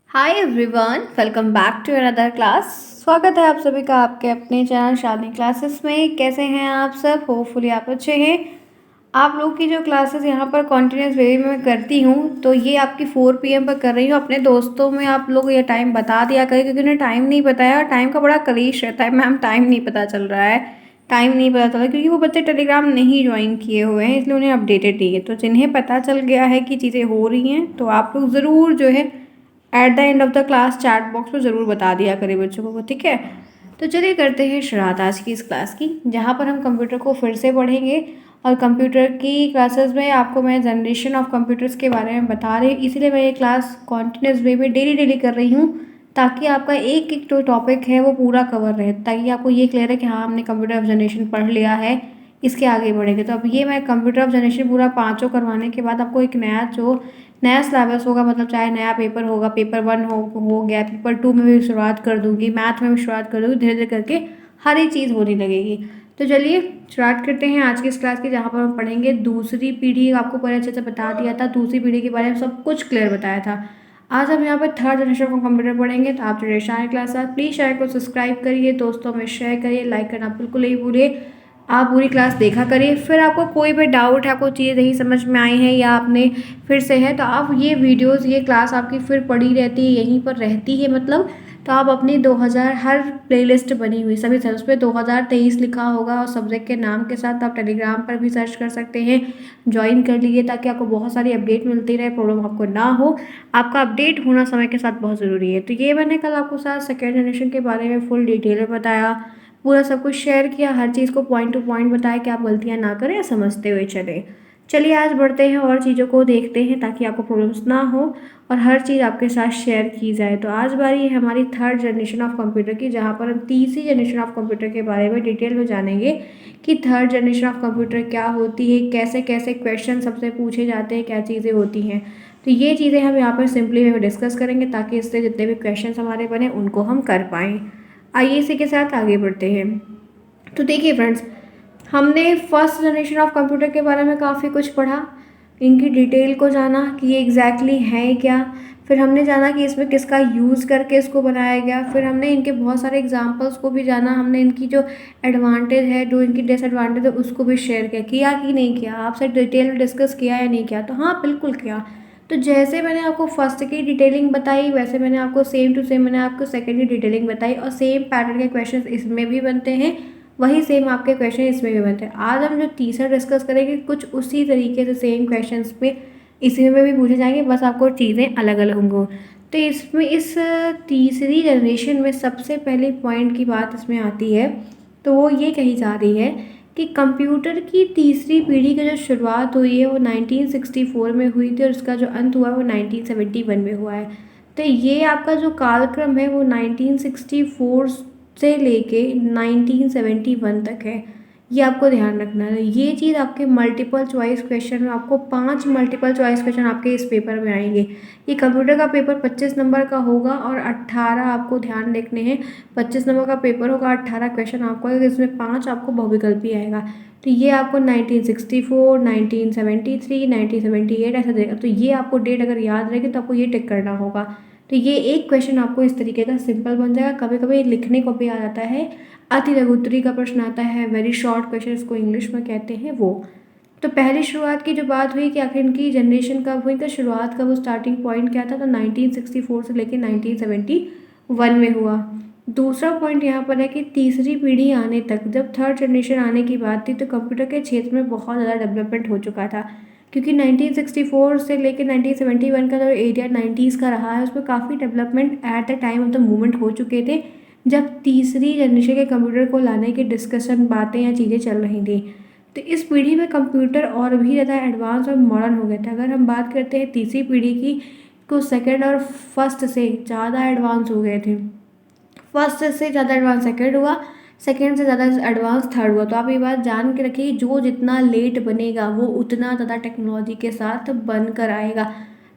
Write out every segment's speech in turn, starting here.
Hi everyone, welcome back to another class. स्वागत है आप सभी का आपके अपने चैनल शालिनी क्लासेस में। कैसे हैं आप सब? होपफुली आप अच्छे हैं। आप लोग की जो क्लासेस यहाँ पर कॉन्टिन्यूस वे में मैं करती हूँ, तो ये आपकी 4 PM पर कर रही हूँ। अपने दोस्तों में आप लोग ये टाइम बता दिया करें, क्योंकि उन्हें टाइम नहीं पता है और टाइम का बड़ा कलेश रहता है। मैम टाइम नहीं पता चल रहा है, टाइम नहीं पता चला, क्योंकि वो बच्चे टेलीग्राम नहीं ज्वाइन किए हुए हैं, इसलिए उन्हें अपडेटेड नहीं है। तो जिन्हें पता चल गया है कि चीज़ें हो रही हैं, तो आप लोग ज़रूर जो है at the end of the class chat box में ज़रूर बता दिया करें बच्चों को, ठीक है। तो चलिए करते हैं शुरुआत आज की इस क्लास की, जहाँ पर हम कंप्यूटर को फिर से पढ़ेंगे। और कंप्यूटर की क्लासेस में आपको मैं जनरेशन ऑफ कंप्यूटर्स के बारे में बता रही हूँ, इसीलिए मैं ये क्लास कॉन्टिन्यूस वे में डेली डेली कर रही हूँ, ताकि आपका एक एक जो टॉपिक है वो पूरा कवर रहे, ताकि आपको ये क्लियर है कि हाँ हमने कंप्यूटर ऑफ जनरेशन पढ़ लिया है, इसके आगे बढ़ेंगे। तो अब ये मैं कंप्यूटर ऑफ जनरेशन पूरा पाँचों करवाने के बाद आपको एक नया सिलेबस होगा, मतलब चाहे नया पेपर होगा, पेपर 1 हो गया, पेपर 2 में भी शुरुआत कर दूंगी, मैथ में भी शुरुआत कर दूंगी, धीरे धीरे करके हर एक चीज़ होने लगेगी। तो चलिए स्टार्ट करते हैं आज की इस क्लास की, जहाँ पर हम पढ़ेंगे दूसरी पीढ़ी। आपको पहले अच्छे से बता दिया था, दूसरी पीढ़ी के बारे में सब कुछ क्लियर बताया था। आज हम यहाँ पर थर्ड जनरेशन को कंप्यूटर पढ़ेंगे। तो आप जनरेशन आए क्लास साथ प्लीज़ चैनल को सब्सक्राइब करिए, दोस्तों में शेयर करिए, लाइक करना बिल्कुल नहीं भूलिए। आप पूरी क्लास देखा करिए, फिर आपको कोई भी डाउट है, आपको चीज़ नहीं समझ में आई है या आपने फिर से है, तो आप ये वीडियोस ये क्लास आपकी फिर पड़ी रहती है, यहीं पर रहती है मतलब। तो आप अपनी 2000 हर प्लेलिस्ट बनी हुई सभी सर उस पर 2023 लिखा होगा और सब्जेक्ट के नाम के साथ आप टेलीग्राम पर भी सर्च कर सकते हैं। ज्वाइन कर लीजिए ताकि आपको बहुत सारी अपडेट मिलती रहे, प्रॉब्लम आपको ना हो। आपका अपडेट होना समय के साथ बहुत ज़रूरी है। तो ये मैंने कल आपको साथ सेकेंड जनरेशन के बारे में फुल डिटेल में बताया, पूरा सब कुछ शेयर किया, हर चीज़ को पॉइंट टू पॉइंट बताया कि आप गलतियाँ ना करें या समझते हुए चलें। चलिए आज बढ़ते हैं और चीज़ों को देखते हैं, ताकि आपको प्रॉब्लम्स ना हो और हर चीज़ आपके साथ शेयर की जाए। तो आज बारी है हमारी थर्ड जनरेशन ऑफ कंप्यूटर की, जहाँ पर हम तीसरी जनरेशन ऑफ कंप्यूटर के बारे में डिटेल में जानेंगे कि थर्ड जनरेशन ऑफ कंप्यूटर क्या होती है, कैसे कैसे क्वेश्चन सबसे पूछे जाते हैं, क्या चीज़ें होती हैं। तो ये चीज़ें हम यहाँ पर सिंपली डिस्कस करेंगे, ताकि इससे जितने भी क्वेश्चन हमारे बने उनको हम कर पाएँ। आइए इसी के साथ आगे बढ़ते हैं। तो देखिए फ्रेंड्स, हमने फर्स्ट जनरेशन ऑफ कंप्यूटर के बारे में काफ़ी कुछ पढ़ा, इनकी डिटेल को जाना कि ये एग्जैक्टली है क्या। फिर हमने जाना कि इसमें किसका यूज़ करके इसको बनाया गया। फिर हमने इनके बहुत सारे एग्जांपल्स को भी जाना, हमने इनकी जो एडवांटेज है, जो इनकी डिसएडवांटेज है, उसको भी शेयर किया कि नहीं किया, आपसे डिटेल में डिस्कस किया या नहीं किया। तो हाँ बिल्कुल किया। तो जैसे मैंने आपको फर्स्ट की डिटेलिंग बताई, वैसे मैंने आपको सेम टू सेम मैंने आपको सेकंड की डिटेलिंग बताई, और सेम पैटर्न के क्वेश्चन इसमें भी बनते हैं, वही सेम आपके क्वेश्चन इसमें भी बनते हैं। आज हम जो तीसरा डिस्कस करेंगे, कुछ उसी तरीके से सेम क्वेश्चंस पे इसी में भी पूछे जाएंगे, बस आपको चीज़ें अलग अलग होंगी। तो इसमें इस तीसरी जनरेशन में सबसे पहले पॉइंट की बात इसमें आती है, तो वो ये कही जा रही है कि कंप्यूटर की तीसरी पीढ़ी की जो शुरुआत हुई है वो 1964 में हुई थी, और उसका जो अंत हुआ वो 1971 में हुआ है। तो ये आपका जो कालक्रम है वो 1964 से लेके 1971 तक है, ये आपको ध्यान रखना है। ये चीज़ आपके मल्टीपल चॉइस क्वेश्चन में, आपको 5 मल्टीपल चॉइस क्वेश्चन आपके इस पेपर में आएंगे। ये कंप्यूटर का पेपर 25 नंबर का होगा और 18 आपको ध्यान रखने हैं। 25 नंबर का पेपर होगा, 18 क्वेश्चन आपको आएगा, इसमें 5 आपको बहुविकल्पी आएगा। तो ये आपको 1964, 1973, 1978 ऐसा देगा। तो ये आपको डेट अगर याद रहेगी तो आपको ये टिक करना होगा। तो ये एक क्वेश्चन आपको इस तरीके का सिंपल बन जाएगा। कभी कभी लिखने को भी आ जाता है, अति लघुत्तरी का प्रश्न आता है, वेरी शॉर्ट क्वेश्चन इसको इंग्लिश में कहते हैं वो। तो पहली शुरुआत की जो बात हुई कि आखिर इनकी जनरेशन कब हुई, तो शुरुआत का वो स्टार्टिंग पॉइंट क्या था, तो 1964 से लेकर 1971 में हुआ। दूसरा पॉइंट यहाँ पर है कि तीसरी पीढ़ी आने तक, जब थर्ड जनरेशन आने की बात थी, तो कंप्यूटर के क्षेत्र में बहुत ज़्यादा डेवलपमेंट हो चुका था, क्योंकि 1964 से लेकर 1971 का जो एरिया 90s का रहा है, उसमें काफ़ी development at the time of the movement हो चुके थे, जब तीसरी जनरेशन के कंप्यूटर को लाने की डिस्कशन, बातें या चीज़ें चल रही थी। तो इस पीढ़ी में कंप्यूटर और भी ज़्यादा एडवांस और मॉडर्न हो गए थे। अगर हम बात करते हैं तीसरी पीढ़ी की, तो सेकंड और फर्स्ट से ज़्यादा एडवांस हो गए थे। फर्स्ट से ज़्यादा एडवांस सेकंड हुआ, सेकंड से ज़्यादा एडवांस थर्ड हुआ। तो आप ये बात जान के रखिए, जो जितना लेट बनेगा वो उतना ज़्यादा टेक्नोलॉजी के साथ बन कर आएगा।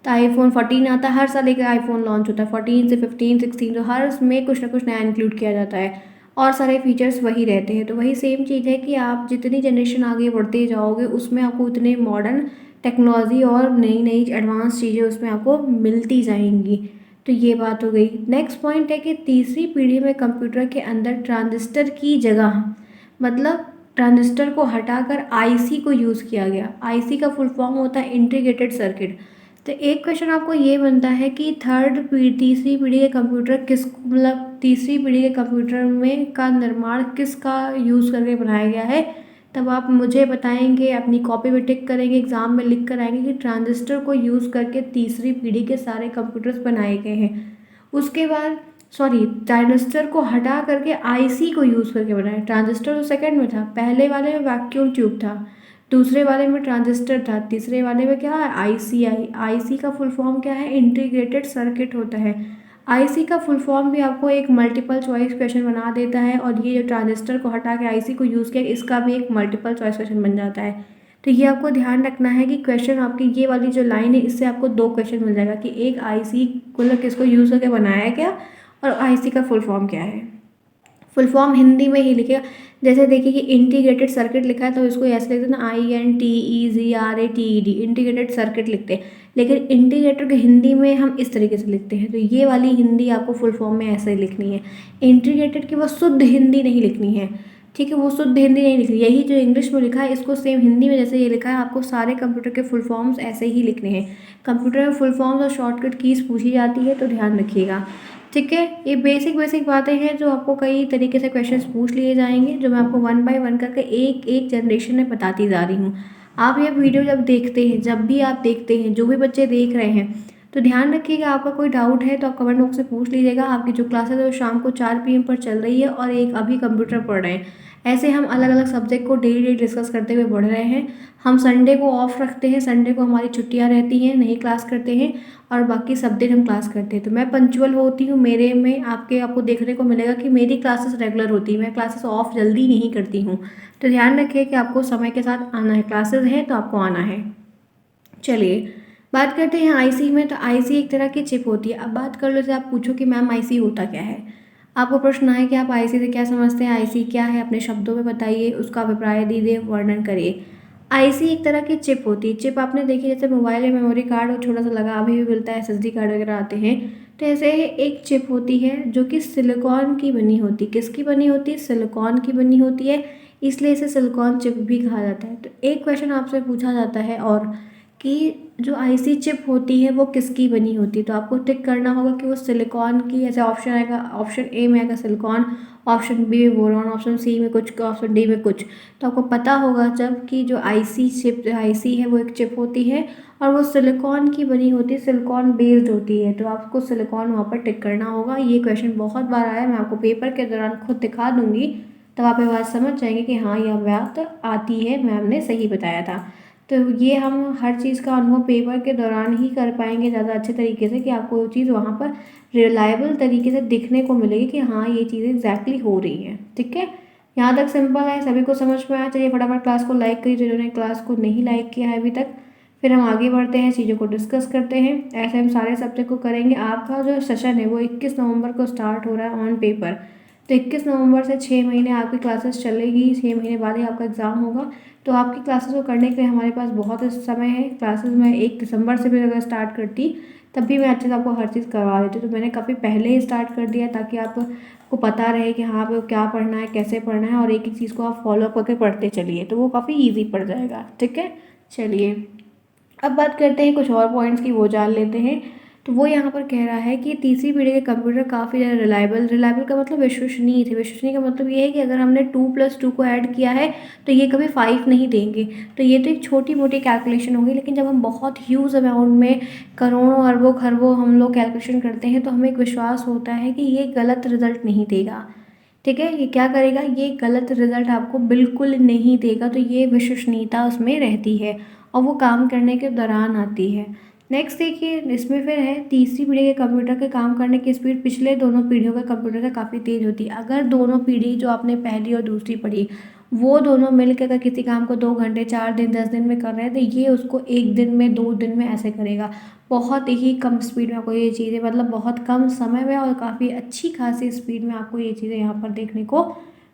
तो आईफोन 14 आता है, हर साल एक आईफोन लॉन्च होता है, 14 से 15, 16, तो हर उसमें कुछ ना कुछ नया इंक्लूड किया जाता है, और सारे फीचर्स वही रहते हैं। तो वही सेम चीज़ है कि आप जितनी जनरेशन आगे बढ़ते जाओगे, उसमें आपको उतने मॉडर्न टेक्नोलॉजी और नई नई एडवांस चीज़ें उसमें आपको मिलती जाएंगी। तो ये बात हो गई। नेक्स्ट पॉइंट है कि तीसरी पीढ़ी में कंप्यूटर के अंदर ट्रांजिस्टर की जगह, मतलब ट्रांजिस्टर को हटाकर आईसी को यूज़ किया गया। आईसी का फुल फॉर्म होता है इंटीग्रेटेड सर्किट। तो एक क्वेश्चन आपको ये बनता है कि तीसरी पीढ़ी के कंप्यूटर किस, मतलब तीसरी पीढ़ी के कंप्यूटर में का निर्माण किसका यूज़ करके बनाया गया है। तब आप मुझे बताएंगे, अपनी कॉपी में टिक करेंगे, एग्जाम में लिख कर आएंगे कि ट्रांजिस्टर को यूज़ करके तीसरी पीढ़ी के सारे कंप्यूटर्स बनाए गए हैं। उसके बाद ट्रांजिस्टर को हटा करके आईसी को यूज़ करके बनाया। ट्रांजिस्टर तो सेकंड में था, पहले वाले में वैक्यूम ट्यूब था, दूसरे वाले में ट्रांजिस्टर था, तीसरे वाले में क्या है, आईसी आई। आईसी का फुल फॉर्म क्या है, इंटीग्रेटेड सर्किट होता है। आईसी का फुल फॉर्म भी आपको एक मल्टीपल चॉइस क्वेश्चन बना देता है, और ये जो ट्रांजिस्टर को हटा के आईसी को यूज़ किया, इसका भी एक मल्टीपल चॉइस क्वेश्चन बन जाता है। तो ये आपको ध्यान रखना है कि क्वेश्चन आपकी ये वाली जो लाइन है, इससे आपको दो क्वेश्चन मिल जाएगा कि एक आईसी को किसको यूज़ करके बनाया गया, और आईसी का फुल फॉर्म क्या है। फुल फॉर्म हिंदी में ही लिखेगा। जैसे देखिए कि इंटीग्रेटेड सर्किट लिखा है तो इसको ऐसे लिखते हैं ना, INTEGRATED, इंटीग्रेटेड सर्किट लिखते हैं। लेकिन इंटीग्रेटर के हिंदी में हम इस तरीके से लिखते हैं, तो ये वाली हिंदी आपको फुल फॉर्म में ऐसे ही लिखनी है। इंटीग्रेटेड की वो शुद्ध हिंदी नहीं लिखनी है, ठीक है, वो शुद्ध हिंदी नहीं लिखनी। यही जो इंग्लिश में लिखा है इसको सेम हिंदी में जैसे ये लिखा है, आपको सारे कंप्यूटर के फुल फॉर्म्स ऐसे ही लिखने हैं। कंप्यूटर में फुल फॉर्म्स और शॉर्टकट कीज़ पूछी जाती है, तो ध्यान रखिएगा, ठीक है। ये बेसिक बातें हैं जो आपको कई तरीके से क्वेश्चंस पूछ लिए जाएंगे, जो मैं आपको वन बाय वन करके एक एक जनरेशन में बताती जा रही हूँ। आप ये वीडियो जब देखते हैं, जब भी आप देखते हैं, जो भी बच्चे देख रहे हैं, तो ध्यान रखिएगा, आपका कोई डाउट है तो आप कमेंट बॉक्स से पूछ लीजिएगा। आपकी जो क्लासेस है वो शाम को 4 PM पर चल रही है, और एक अभी कंप्यूटर पढ़ रहे हैं। ऐसे हम अलग अलग सब्जेक्ट को डेली डिस्कस करते हुए बढ़ रहे हैं। हम संडे को ऑफ रखते हैं, संडे को हमारी छुट्टियाँ रहती हैं, नहीं क्लास करते हैं, और बाकी सब दिन हम क्लास करते हैं। तो मैं पंचुअल होती हूँ, मेरे में आपको देखने को मिलेगा कि मेरी क्लासेस रेगुलर होती है, मैं क्लासेस ऑफ जल्दी नहीं करती हूँ। तो ध्यान रखिए कि आपको समय के साथ आना है, क्लासेस हैं तो आपको आना है। चलिए बात करते हैं आईसी में। तो आईसी एक तरह की चिप होती है। अब बात कर लो, जैसे आप पूछो कि मैम आईसी होता क्या है, आपको प्रश्न आए कि आप आईसी से क्या समझते हैं, आईसी क्या है, अपने शब्दों में बताइए, उसका अभिप्राय दीजिए, वर्णन करिए। आईसी एक तरह की चिप होती है। चिप आपने देखी, जैसे मोबाइल में मेमोरी कार्ड और छोटा सा लगा अभी भी मिलता है, एसएसडी कार्ड वगैरह आते हैं, तो ऐसे एक चिप होती है जो कि सिलिकॉन की बनी होती है। किसकी बनी होती है, सिलिकॉन की बनी होती है, इसलिए इसे सिलिकॉन चिप भी कहा जाता है। तो एक क्वेश्चन आपसे पूछा जाता है और कि जो आईसी चिप होती है वो किसकी बनी होती है, तो आपको टिक करना होगा कि वो सिलिकॉन की। ऐसे ऑप्शन आएगा, ऑप्शन ए में आएगा सिलिकॉन, ऑप्शन बी में बोरॉन, ऑप्शन सी में कुछ, ऑप्शन डी में कुछ। तो आपको पता होगा जब कि जो आईसी है वो एक चिप होती है, और वो सिलिकॉन की बनी होती है, सिलिकॉन बेस्ड होती है, तो आपको सिलिकॉन वहाँ पर टिक करना होगा। ये क्वेश्चन बहुत बार आया, मैं आपको पेपर के दौरान खुद दिखा दूंगी, तब आप ये बात समझ जाएंगे कि हाँ यह बात आती है, मैम ने सही बताया था। तो ये हम हर चीज़ का अनुभव पेपर के दौरान ही कर पाएंगे ज़्यादा अच्छे तरीके से, कि आपको वो चीज़ वहाँ पर रिलायबल तरीके से दिखने को मिलेगी कि हाँ ये चीज़ें एग्जैक्टली हो रही हैं, ठीक है। यहाँ तक सिंपल है, सभी को समझ में आया। चलिए फटाफट क्लास को लाइक करिए जिन्होंने क्लास को नहीं लाइक किया है अभी तक। फिर हम आगे बढ़ते हैं, चीज़ों को डिस्कस करते हैं। ऐसे हम सारे सब्जेक्ट को करेंगे। आपका जो सेशन है वो 21 नवंबर को स्टार्ट हो रहा है ऑन पेपर। तो 21 नवंबर से 6 महीने आपकी क्लासेस चलेगी, 6 महीने बाद ही आपका एग्ज़ाम होगा। तो आपकी क्लासेस को करने के लिए हमारे पास बहुत समय है। क्लासेस मैं 1 दिसंबर से भी अगर स्टार्ट करती तब भी मैं अच्छे से आपको हर चीज़ करवा देती। तो मैंने काफ़ी पहले ही स्टार्ट कर दिया ताकि आपको पता रहे कि हाँ आपको क्या पढ़ना है, कैसे पढ़ना है, और एक एक चीज़ को आप फॉलो करके पढ़ते चलिए, तो वो काफ़ी ईजी पड़ जाएगा, ठीक है। चलिए अब बात करते हैं कुछ और पॉइंट्स की, वो जान लेते हैं। तो वो यहाँ पर कह रहा है कि तीसरी पीढ़ी के कंप्यूटर काफ़ी ज़्यादा रिलायबल का मतलब विश्वसनीय थे। विश्वसनीय का मतलब ये है कि अगर हमने 2+2 को ऐड किया है तो ये कभी 5 नहीं देंगे। तो ये तो एक छोटी मोटी कैलकुलेशन होगी, लेकिन जब हम बहुत ह्यूज अमाउंट में करोड़ों अरबों खरबों हम लोग कैलकुलेशन करते हैं तो हमें एक विश्वास होता है कि ये गलत रिजल्ट नहीं देगा, ठीक है। ये क्या करेगा, ये गलत रिजल्ट आपको बिल्कुल नहीं देगा। तो ये विश्वसनीयता उसमें रहती है और वो काम करने के दौरान आती है। नेक्स्ट देखिए, इसमें फिर है तीसरी पीढ़ी के कंप्यूटर के काम करने की स्पीड पिछले दोनों पीढ़ियों के कंप्यूटर से काफ़ी तेज़ होती है। अगर दोनों पीढ़ी जो आपने पहली और दूसरी पढ़ी, वो दोनों मिलकर अगर किसी काम को 2 घंटे 4 दिन 10 दिन में कर रहे हैं, तो ये उसको 1 दिन में 2 दिन में ऐसे करेगा। बहुत ही कम स्पीड में आपको ये चीज़ें, मतलब बहुत कम समय में और काफ़ी अच्छी खासी स्पीड में आपको ये चीज़ें यहाँ पर देखने को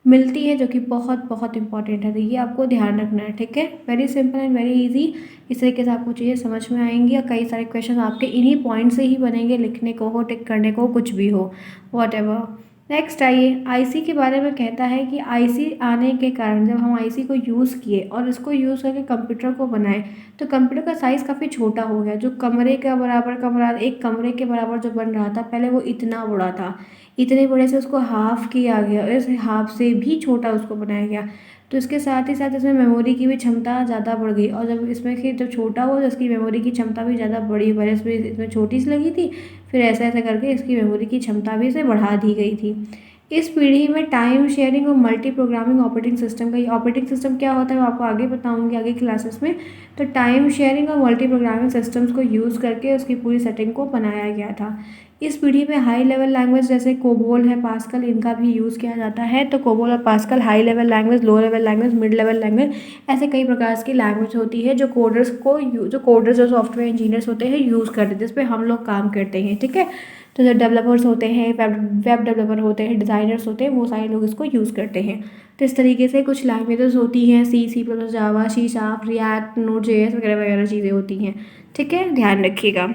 मिलती है, जो कि बहुत बहुत इंपॉर्टेंट है। तो ये आपको ध्यान रखना है, ठीक है। Very simple and very easy. इस तरीके से आपको चीज़ें समझ में आएंगी और कई सारे क्वेश्चन आपके इन्हीं पॉइंट से ही बनेंगे, लिखने को हो, टिक करने को, कुछ भी हो, वॉट एवर। नेक्स्ट आइए, आईसी के बारे में कहता है कि आईसी आने के कारण जब हम आईसी को यूज़ किए और इसको यूज़ करके कंप्यूटर को बनाए, तो कंप्यूटर का साइज़ काफ़ी छोटा हो गया। जो कमरे का बराबर कमरा, एक कमरे के बराबर जो बन रहा था पहले, वो इतना बड़ा था। इतने बड़े से उसको हाफ किया गया और इस हाफ से भी छोटा उसको बनाया गया। तो इसके साथ ही साथ इसमें मेमोरी की भी क्षमता ज़्यादा बढ़ गई, और जब इसमें कि जब छोटा हुआ तो इसकी मेमोरी की क्षमता भी ज़्यादा बढ़ी। पहले इसमें छोटी सी लगी थी, फिर ऐसा ऐसा करके इसकी मेमोरी की क्षमता भी इसे बढ़ा दी गई थी। इस पीढ़ी में टाइम शेयरिंग और मल्टी प्रोग्रामिंग ऑपरेटिंग सिस्टम का, ये ऑपरेटिंग सिस्टम क्या होता है वो आपको आगे बताऊंगी आगे क्लासेस में। तो टाइम शेयरिंग और मल्टी प्रोग्रामिंग सिस्टम्स को यूज़ करके उसकी पूरी सेटिंग को बनाया गया था। इस पीढ़ी में हाई लेवल लैंग्वेज जैसे कोबोल है, पास्कल, इनका भी यूज़ किया जाता है। तो कोबोल और pascal high level language, low level language, mid level language, ऐसे कई प्रकार की लैंग्वेज होती है जो कोडर्स जो सॉफ्टवेयर इंजीनियर्स होते हैं यूज़ करते हैं, जिस पे हम लोग काम करते हैं, ठीक है। तो जो डेवलपर्स होते हैं, वेब डेवलपर होते हैं, डिज़ाइनर्स होते हैं, वो सारे लोग इसको यूज़ करते हैं। तो इस तरीके से कुछ लैंग्वेजेस होती हैं, C++, जावा, C#, रिएक्ट, नोड.js वगैरह वगैरह चीज़ें होती हैं, ठीक है, ध्यान रखिएगा।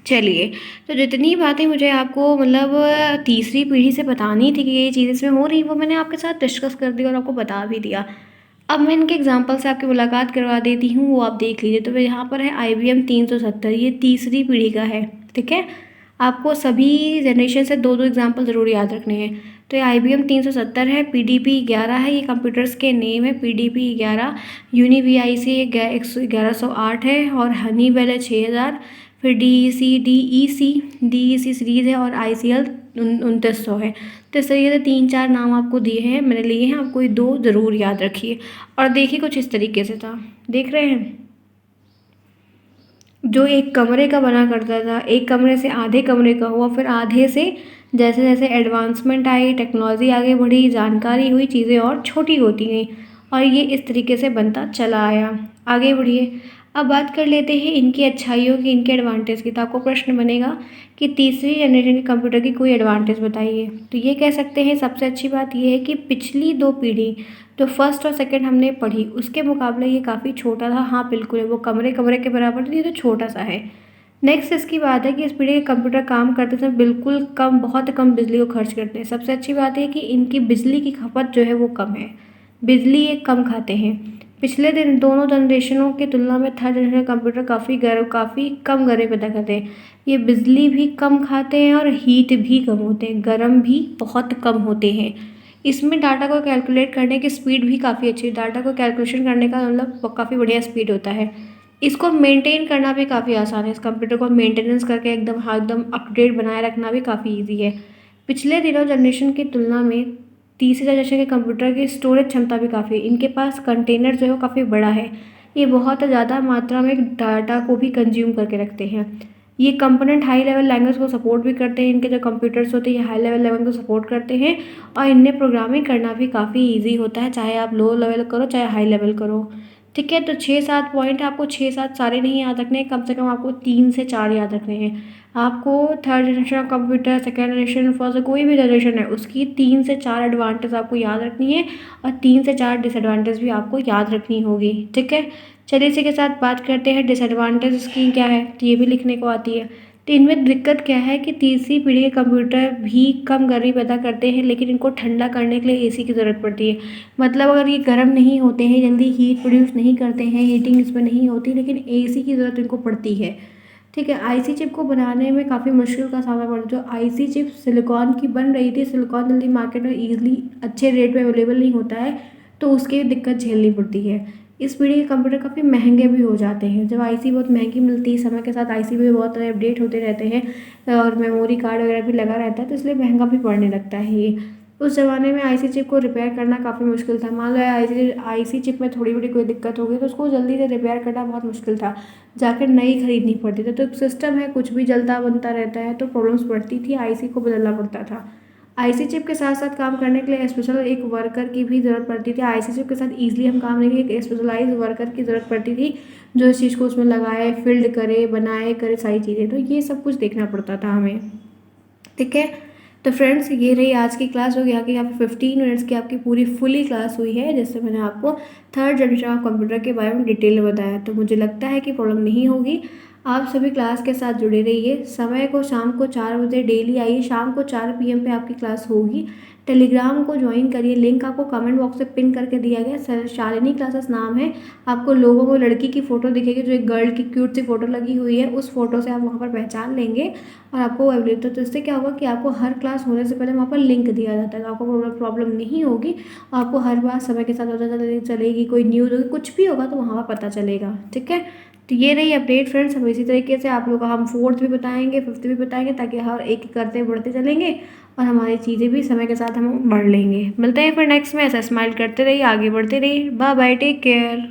चलिए, तो जितनी बातें मुझे आपको मतलब तीसरी पीढ़ी से बतानी थी कि ये चीज़ इसमें हो रही, वो मैंने आपके साथ डिस्कस कर दी और आपको बता भी दिया। अब मैं इनके एग्जांपल से आपकी मुलाकात करवा देती हूँ, वो आप देख लीजिए। तो यहाँ पर है IBM 370, ये तीसरी पीढ़ी का है, ठीक है। आपको सभी जनरेशन से दो दो एग्जांपल ज़रूर याद रखने हैं। तो ये IBM 370 है, PDP 11 है, ये कंप्यूटर्स के नेम है, PDP 11, UniVIC 1108 है, और हनीवेल है 6000, फिर DEC सीरीज़ है, और ICL 2900 है। तो इस तरीके से 3-4 नाम आपको दिए हैं, मैंने लिए हैं, आपको ये दो ज़रूर याद रखिए। और देखिए कुछ इस तरीके से था, देख रहे हैं, जो एक कमरे का बना करता था, एक कमरे से आधे कमरे का हुआ, फिर आधे से जैसे जैसे एडवांसमेंट आई, टेक्नोलॉजी आगे बढ़ी, जानकारी हुई, चीज़ें और छोटी होती गई, और ये इस तरीके से बनता चला आया। आगे बढ़िए, अब बात कर लेते हैं इनकी अच्छाइयों की, इनके एडवांटेज की। तो आपको प्रश्न बनेगा कि तीसरी जनरेशन के कंप्यूटर की कोई एडवांटेज बताइए। तो ये कह सकते हैं सबसे अच्छी बात ये है कि पिछली दो पीढ़ी, जो फर्स्ट और सेकंड हमने पढ़ी, उसके मुकाबले ये काफ़ी छोटा था। हाँ बिल्कुल है, वो कमरे कमरे के बराबर थी, ये तो छोटा सा है। नेक्स्ट इसकी बात है कि इस पीढ़ी के कंप्यूटर काम करते समय बिल्कुल कम, बहुत कम बिजली को खर्च करते हैं। सबसे अच्छी बात है कि इनकी बिजली की खपत जो है वो कम है, बिजली ये कम खाते हैं। पिछले दिन दोनों जनरेशनों की तुलना में थर्ड जनरेशन कंप्यूटर काफ़ी कम गर्मी पैदा करते हैं। ये बिजली भी कम खाते हैं और हीट भी कम होते हैं, गर्म भी बहुत कम होते हैं। इसमें डाटा को कैलकुलेट करने की स्पीड भी काफ़ी अच्छी है, डाटा को कैलकुलेशन करने का मतलब काफ़ी बढ़िया स्पीड होता है। इसको मेंटेन करना भी काफ़ी आसान है, इस कंप्यूटर को मेंटेनेंस करके एकदम हाँ एकदम अपडेट बनाए रखना भी काफ़ी ईजी है। पिछले दिनों जनरेशन की तुलना में तीसरे जनरेशन के कंप्यूटर की स्टोरेज क्षमता भी काफ़ी है। इनके पास कंटेनर जो है वो काफ़ी बड़ा है, ये बहुत ज़्यादा मात्रा में डाटा को भी कंज्यूम करके रखते हैं। ये कंपोनेंट हाई लेवल लैंग्वेज को सपोर्ट भी करते हैं, इनके जो कंप्यूटर्स होते हैं ये हाई लेवल लैंग्वेज को सपोर्ट करते हैं, और इनमें प्रोग्रामिंग करना भी काफ़ी ईजी होता है, चाहे आप लो लेवल करो चाहे हाई लेवल करो, ठीक है। तो 6-7 पॉइंट आपको, 6-7 सारे नहीं याद रखने हैं, कम से कम आपको 3 से 4 याद रखने हैं। आपको third generation computer, second generation, first, कोई भी जनरेशन है उसकी 3 से 4 एडवांटेज आपको याद रखनी है, और 3 से 4 डिसएडवांटेज भी आपको याद रखनी होगी, ठीक है। चलिए इसी के साथ बात करते हैं डिसएडवांटेज इसकी क्या है, तो ये भी लिखने को आती है। तो इनमें दिक्कत क्या है कि तीसरी पीढ़ी के कंप्यूटर भी कम गर्मी पैदा करते हैं, लेकिन इनको ठंडा करने के लिए AC की ज़रूरत पड़ती है। मतलब अगर ये गर्म नहीं होते हैं, जल्दी हीट प्रोड्यूस नहीं करते हैं, हीटिंग इसमें नहीं होती, लेकिन AC की ज़रूरत इनको पड़ती है, ठीक है। IC चिप को बनाने में काफ़ी मुश्किल का सामना पड़ा। जो IC चिप सिलिकॉन की बन रही थी, सिलिकॉन जल्दी मार्केट में ईजिली अच्छे रेट में अवेलेबल नहीं होता है, तो उसकी दिक्कत झेलनी पड़ती है। इस पीढ़ी के कंप्यूटर काफ़ी महंगे भी हो जाते हैं, जब IC बहुत महंगी मिलती है, समय के साथ IC भी बहुत सारे अपडेट होते रहते हैं और मेमोरी कार्ड वगैरह भी लगा रहता है, तो इसलिए महंगा भी पड़ने लगता है ये। उस ज़माने में IC चिप को रिपेयर करना काफ़ी मुश्किल था। मान लो IC चिप में थोड़ी बड़ी कोई दिक्कत हो गई तो उसको जल्दी से रिपेयर करना बहुत मुश्किल था, जाकर नई खरीदनी पड़ती थी। तो एक सिस्टम है, कुछ भी जलता बनता रहता है तो प्रॉब्लम्स पड़ती थी, IC को बदलना पड़ता था। IC चिप के साथ साथ काम करने के लिए स्पेशल एक वर्कर की भी ज़रूरत पड़ती थी। IC चिप के साथ ईजिली हम काम नहीं, एक स्पेशलाइज वर्कर की ज़रूरत पड़ती थी जो इस चीज़ को उसमें लगाए, फिल्ड करे, बनाए, करे सारी चीज़ें। तो ये सब कुछ देखना पड़ता था हमें, ठीक है। तो फ्रेंड्स ये रही आज की क्लास, जो कि यहाँ पे 15 मिनट्स की आपकी पूरी फुली क्लास हुई है, जिससे मैंने आपको थर्ड जनरेशन ऑफ कंप्यूटर के बारे में डिटेल में बताया। तो मुझे लगता है कि प्रॉब्लम नहीं होगी। आप सभी क्लास के साथ जुड़े रहिए। समय को शाम को 4 बजे डेली आइए, शाम को 4 PM पे आपकी क्लास होगी। टेलीग्राम को ज्वाइन करिए, लिंक आपको कमेंट बॉक्स में पिन करके दिया गया। सर शालिनी क्लासेस नाम है। आपको लोगों को लड़की की फ़ोटो दिखेगी, जो एक गर्ल की क्यूट सी फ़ोटो लगी हुई है, उस फोटो से आप वहाँ पर पहचान लेंगे और आपको अवेलेबल। तो इससे क्या होगा कि आपको हर क्लास होने से पहले वहाँ पर लिंक दिया जाता है, तो आपको प्रॉब्लम नहीं होगी। आपको हर बात समय के साथ पता चलेगी, कोई न्यूज़ होगी, कुछ भी होगा तो वहाँ पर पता चलेगा। ठीक है, तो ये रही अपडेट फ्रेंड्स। हम इसी तरीके से आप लोग को हम फोर्थ भी बताएंगे, फिफ्थ भी बताएंगे, ताकि हर एक करते बढ़ते चलेंगे और हमारी चीज़ें भी समय के साथ हम बढ़ लेंगे। मिलते हैं फिर नेक्स्ट में। ऐसा स्माइल करते रहिए, आगे बढ़ते रहिए। Bye bye, take care.